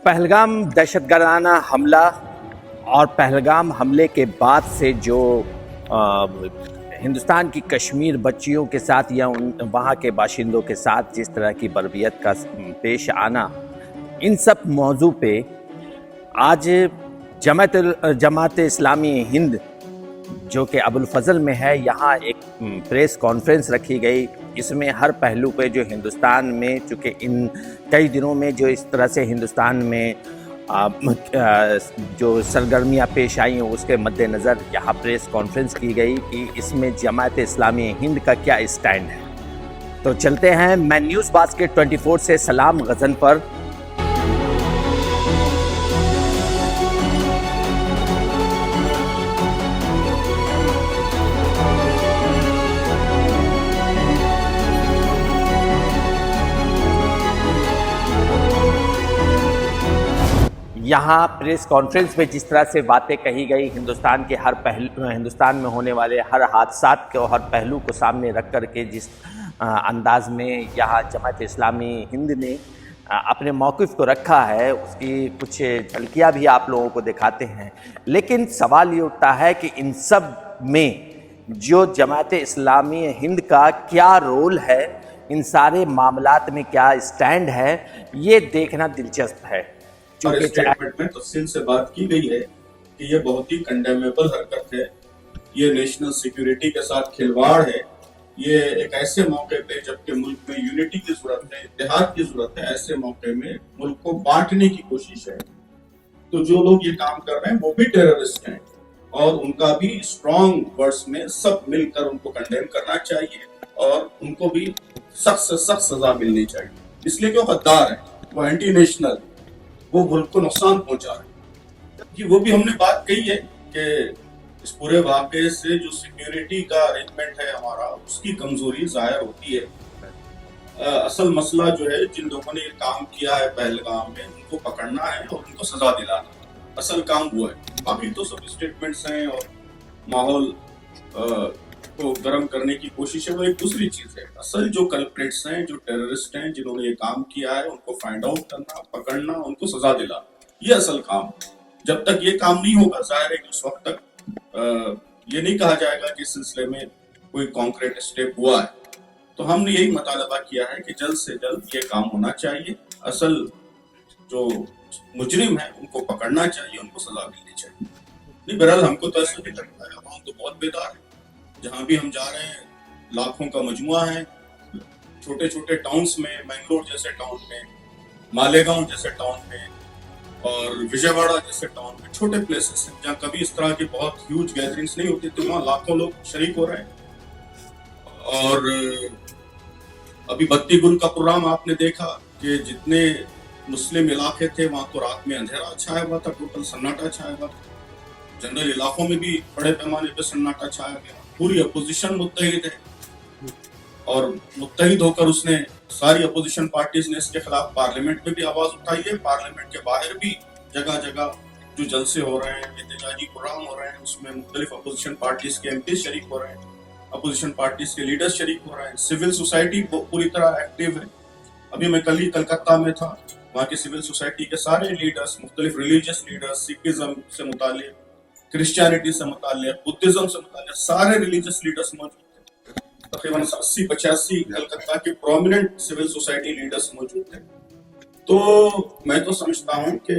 پہلگام دہشت گردانہ حملہ اور پہلگام حملے کے بعد سے جو ہندوستان کی کشمیر بچیوں کے ساتھ یا وہاں کے باشندوں کے ساتھ جس طرح کی بربریت کا پیش آنا، ان سب موضوع پہ آج جماعت اسلامی ہند جو کہ ابوالفضل میں ہے، یہاں ایک پریس کانفرنس رکھی گئی، جس میں ہر پہلو پہ جو ہندوستان میں چونکہ ان کئی دنوں میں جو اس طرح سے ہندوستان میں جو سرگرمیاں پیش آئی ہیں اس کے مد نظر یہاں پریس کانفرنس کی گئی کہ اس میں جماعت اسلامی ہند کا کیا اسٹینڈ ہے۔ تو چلتے ہیں، میں نیوز باسکٹ 24 سے سلام غزن پر۔ یہاں پریس کانفرنس میں جس طرح سے باتیں کہی گئی، ہندوستان کے ہندوستان میں ہونے والے ہر حادثات کے اور ہر پہلو کو سامنے رکھ کر کے جس انداز میں یہاں جماعت اسلامی ہند نے اپنے موقف کو رکھا ہے، اس کی کچھ جھلکیاں بھی آپ لوگوں کو دکھاتے ہیں۔ لیکن سوال یہ اٹھتا ہے کہ ان سب میں جو جماعت اسلامی ہند کا کیا رول ہے، ان سارے معاملات میں کیا اسٹینڈ ہے، یہ دیکھنا دلچسپ ہے۔ اور اسٹیٹمنٹ میں تفصیل سے بات کی گئی ہے کہ یہ بہت ہی کنڈیمیبل حرکت ہے، یہ نیشنل سیکیورٹی کے ساتھ کھلواڑ ہے، یہ ایک ایسے موقع پہ جبکہ ملک میں یونٹی کی ضرورت ہے، اتحاد کی ضرورت ہے، ایسے موقع میں ملک کو بانٹنے کی کوشش ہے۔ تو جو لوگ یہ کام کر رہے ہیں وہ بھی ٹیررسٹ ہیں، اور ان کا بھی اسٹرانگ ورڈز میں سب مل کر ان کو کنڈیم کرنا چاہیے، اور ان کو بھی سخت سے سخت سزا ملنی چاہیے، اس لیے کہ وہ غدار ہیں، وہ اینٹی نیشنل، وہ ملک کو نقصان پہنچا رہے ہیں۔ وہ بھی ہم نے بات کہی ہے کہ اس پورے واقعے سے جو سیکیورٹی کا ارینجمنٹ ہے ہمارا، اس کی کمزوری ظاہر ہوتی ہے۔ اصل مسئلہ جو ہے، جن لوگوں نے یہ کام کیا ہے پہلگام میں، ان کو پکڑنا ہے اور ان کو سزا دلانا، اصل کام وہ ہے۔ باقی تو سب اسٹیٹمنٹس ہیں اور ماحول کو گرم کرنے کی کوشش ہے، وہ ایک دوسری چیز ہے۔ اصل جو کلپریٹس ہیں، جو ٹیررسٹ ہیں، جنہوں نے یہ کام کیا ہے، ان کو فائنڈ آؤٹ کرنا، پکڑنا، ان کو سزا دلانا، یہ اصل کام ہے۔ جب تک یہ کام نہیں ہوگا، ظاہر ہے کہ اس وقت تک یہ نہیں کہا جائے گا کہ اس سلسلے میں کوئی کانکریٹ اسٹیپ ہوا ہے۔ تو ہم نے یہی مطالبہ کیا ہے کہ جلد سے جلد یہ کام ہونا چاہیے، اصل جو مجرم ہیں ان کو پکڑنا چاہیے، ان کو سزا ملنی چاہیے۔ نہیں، بہرحال ہم کو تو ایسا نہیں لگتا ہے، عوام تو بہت بیدار ہے۔ جہاں بھی ہم جا رہے ہیں، لاکھوں کا مجموعہ ہے، چھوٹے چھوٹے ٹاؤنز میں، مینگلور جیسے ٹاؤن میں، مالیگاؤں جیسے ٹاؤن میں، اور وجے واڑہ جیسے ٹاؤن میں، چھوٹے پلیسز ہیں جہاں کبھی اس طرح کی بہت ہیوج گیدرنگز نہیں ہوتی، تو وہاں لاکھوں لوگ شریک ہو رہے ہیں۔ اور ابھی بتی گل کا پروگرام آپ نے دیکھا کہ جتنے مسلم علاقے تھے وہاں تو رات میں اندھیرا چھایا ہوا تھا، ٹوٹل سناٹا چھایا ہوا تھا۔ جنرل علاقوں میں بھی بڑے پیمانے پہ سناٹا چھایا گیا، پوری اپوزیشن متحد ہے، اور متحد ہو کر اس نے ساری اپوزیشن پارٹیز نے اس کے خلاف پارلیمنٹ میں بھی آواز اٹھائی ہے، پارلیمنٹ کے باہر بھی جگہ جگہ جو جلسے ہو رہے ہیں، احتجاجی پروگرام ہو رہے ہیں، اس میں مختلف اپوزیشن پارٹیز کے MPs شریک ہو رہے ہیں، اپوزیشن پارٹیز کے لیڈرز شریک ہو رہے ہیں، سول سوسائٹی پوری طرح ایکٹیو ہے۔ ابھی میں کل ہی کلکتہ میں تھا، وہاں کے سول سوسائٹی کے سارے لیڈرز، مختلف ریلیجیس لیڈرز، سکھزم سے متعلق، کرسچینٹی سے متعلق، بدھزم سے متعلق، سارے ریلیجیس لیڈرز موجود تھے۔ تقریباً 80-85 کلکتہ کے پرومیننٹ سول سوسائٹی لیڈرز موجود تھے۔ تو میں تو سمجھتا ہوں کہ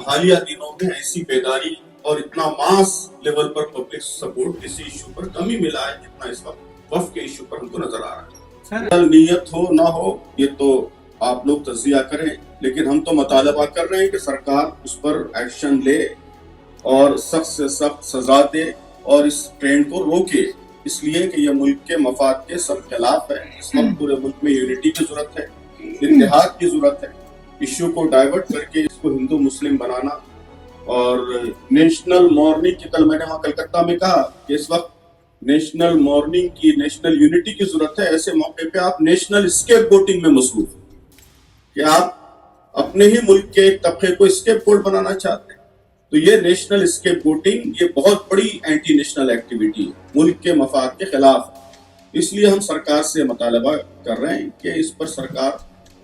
حالیہ دنوں میں ایسی بیداری اور اتنا ماس لیول پر پبلک سپورٹ کسی ایشو پر کم ہی ملا ہے جتنا اس وقت وقف کے ایشو پر ہم کو نظر آ رہا ہے۔ نیت ہو نہ ہو یہ تو آپ لوگ تجزیہ کریں، لیکن ہم تو مطالبہ کر رہے ہیں کہ سرکار اس پر ایکشن لے اور سخت سے سخت سزا دے اور اس ٹرینڈ کو روکے، اس لیے کہ یہ ملک کے مفاد کے سب خلاف ہے۔ اس وقت پورے ملک میں یونٹی کی ضرورت ہے، اتحاد کی ضرورت ہے۔ ایشو کو ڈائیورٹ کر کے اس کو ہندو مسلم بنانا، اور نیشنل مارننگ کی کل میں نے وہاں کلکتہ میں کہا کہ اس وقت نیشنل مارننگ کی، نیشنل یونٹی کی ضرورت ہے۔ ایسے موقع پہ آپ نیشنل اسکیپ گوٹنگ میں مصروف ہیں کہ آپ اپنے ہی ملک کے ایک طبقے کو اسکیپ گوٹ بنانا چاہتے ہیں۔ تو یہ نیشنل اسکیپ گوٹنگ یہ بہت بڑی اینٹی نیشنل ایکٹیویٹی ہے، ملک کے مفاد کے خلاف۔ اس لیے ہم سرکار سے مطالبہ کر رہے ہیں کہ اس پر سرکار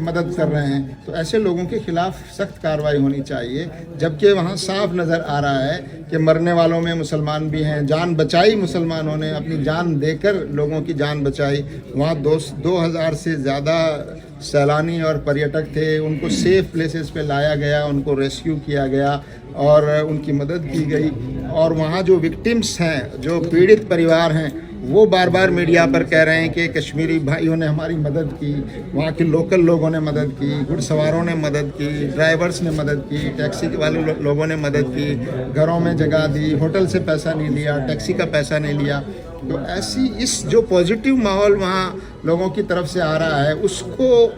مدد کر رہے ہیں، تو ایسے لوگوں کے خلاف سخت کارروائی ہونی چاہیے، جبکہ وہاں صاف نظر آ رہا ہے کہ مرنے والوں میں مسلمان بھی ہیں، جان بچائی، مسلمانوں نے اپنی جان دے کر لوگوں کی جان بچائی۔ وہاں 2000 سے زیادہ سیلانی اور پریٹک تھے، ان کو سیف پلیسز پہ لایا گیا، ان کو ریسکیو کیا گیا اور ان کی مدد کی گئی، اور وہاں جو وکٹمس ہیں، جو پیڑت پریوار ہیں، وہ بار بار میڈیا پر کہہ رہے ہیں کہ کشمیری بھائیوں نے ہماری مدد کی، وہاں کے لوکل لوگوں نے مدد کی، گھڑ سواروں نے مدد کی، ڈرائیورز نے مدد کی، ٹیکسی والے لوگوں نے مدد کی، گھروں میں جگہ دی، ہوٹل سے پیسہ نہیں لیا، ٹیکسی کا پیسہ نہیں لیا۔ تو ایسی اس جو پازیٹیو ماحول وہاں لوگوں کی طرف سے آ رہا ہے، اس کو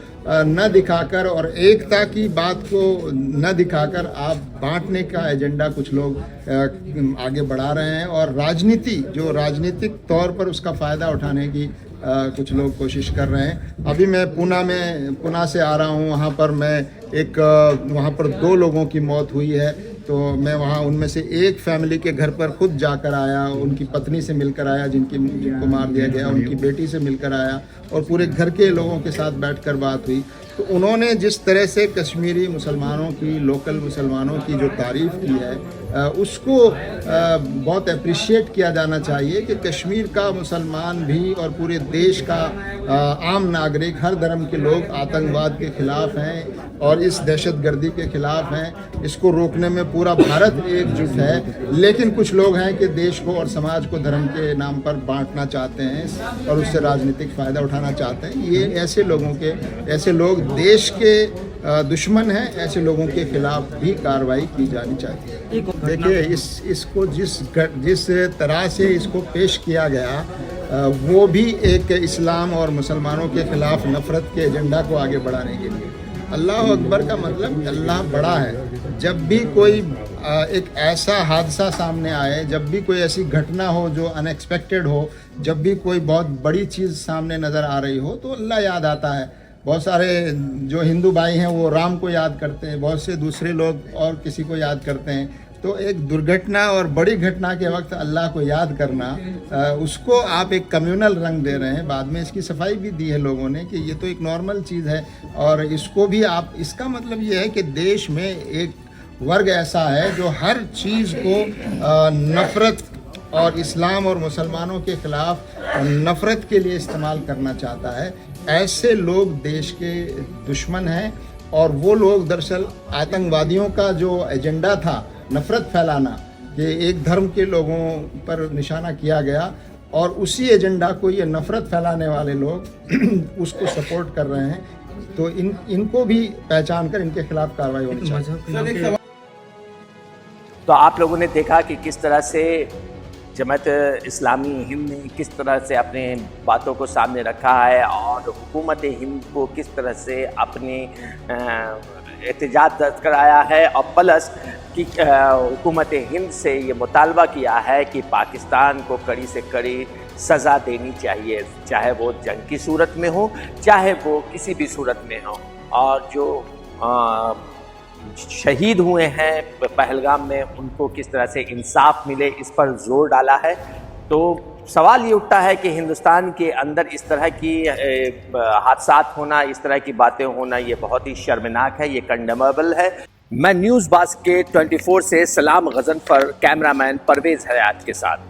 نہ دکھا کر اور ایکتا کی بات کو نہ دکھا کر آپ بانٹنے کا ایجنڈا کچھ لوگ آگے بڑھا رہے ہیں، اور راجنیتک طور پر اس کا فائدہ اٹھانے کی کچھ لوگ کوشش کر رہے ہیں۔ ابھی میں پونا سے آ رہا ہوں، وہاں پر 2 لوگوں کی موت ہوئی ہے، تو میں وہاں ان میں سے ایک فیملی کے گھر پر خود جا کر آیا، ان کی پتنی سے مل کر آیا جن کو مار دیا گیا، ان کی بیٹی سے مل کر آیا، اور پورے گھر کے لوگوں کے ساتھ بیٹھ کر بات ہوئی۔ تو انہوں نے جس طرح سے کشمیری مسلمانوں کی، لوکل مسلمانوں کی جو تعریف کی ہے، اس کو بہت اپریشیٹ کیا جانا چاہیے کہ کشمیر کا مسلمان بھی اور پورے دیش کا عام ناگرک، ہر دھرم کے لوگ آتنکواد کے خلاف ہیں اور اس دہشت گردی کے خلاف ہیں۔ اس کو روکنے میں پورا بھارت ایک جٹ ہے، لیکن کچھ لوگ ہیں کہ دیش کو اور سماج کو دھرم کے نام پر بانٹنا چاہتے ہیں اور اس سے راجنیتک فائدہ اٹھانا چاہتے ہیں۔ یہ ایسے لوگ دیش کے دشمن ہیں، ایسے لوگوں کے خلاف بھی کارروائی کی جانی چاہیے۔ دیکھیے اس کو جس طرح سے اس کو پیش کیا گیا، وہ بھی ایک اسلام اور مسلمانوں کے خلاف نفرت کے ایجنڈا کو آگے بڑھانے کے لیے۔ اللہ اکبر کا مطلب اللہ بڑا ہے۔ جب بھی کوئی ایک ایسا حادثہ سامنے آئے، جب بھی کوئی ایسی گھٹنا ہو جو ان ایکسپیکٹڈ ہو، جب بھی کوئی بہت بڑی چیز سامنے نظر آ رہی ہو، تو اللہ یاد آتا ہے۔ بہت سارے جو ہندو بھائی ہیں وہ رام کو یاد کرتے ہیں، بہت سے دوسرے لوگ اور کسی کو یاد کرتے ہیں۔ تو ایک درگھٹنا اور بڑی گھٹنا کے وقت اللہ کو یاد کرنا، اس کو آپ ایک کمیونل رنگ دے رہے ہیں۔ بعد میں اس کی صفائی بھی دی ہے لوگوں نے کہ یہ تو ایک نارمل چیز ہے، اور اس کو بھی آپ، اس کا مطلب یہ ہے کہ دیش میں ایک ورگ ایسا ہے جو ہر چیز کو نفرت اور اسلام اور مسلمانوں کے خلاف نفرت کے لیے استعمال کرنا چاہتا ہے۔ ایسے لوگ دیش کے دشمن ہیں، اور وہ لوگ دراصل آتنکوادیوں کا جو ایجنڈا تھا نفرت پھیلانا، کہ ایک دھرم کے لوگوں پر نشانہ کیا گیا، اور اسی ایجنڈا کو یہ نفرت پھیلانے والے لوگ اس کو سپورٹ کر رہے ہیں۔ تو ان کو بھی پہچان کر ان کے خلاف کارروائی ہونی چاہیے۔ تو آپ لوگوں نے دیکھا کہ کس طرح سے جماعت اسلامی ہند نے کس طرح سے اپنے باتوں کو سامنے رکھا ہے، اور حکومت ہند کو کس طرح سے اپنے احتجاج درج کرایا ہے، اور پلس کہ حکومت ہند سے یہ مطالبہ کیا ہے کہ پاکستان کو کڑی سے کڑی سزا دینی چاہیے، چاہے وہ جنگ کی صورت میں ہو، چاہے وہ کسی بھی صورت میں ہو۔ اور جو شہید ہوئے ہیں پہلگام میں، ان کو کس طرح سے انصاف ملے، اس پر زور ڈالا ہے۔ تو سوال یہ اٹھتا ہے کہ ہندوستان کے اندر اس طرح کی حادثات ہونا، اس طرح کی باتیں ہونا، یہ بہت ہی شرمناک ہے، یہ کنڈیمیبل ہے۔ میں نیوز باسکٹ 24 سے سلام غضنفر، کیمرہ مین پرویز حیات کے ساتھ۔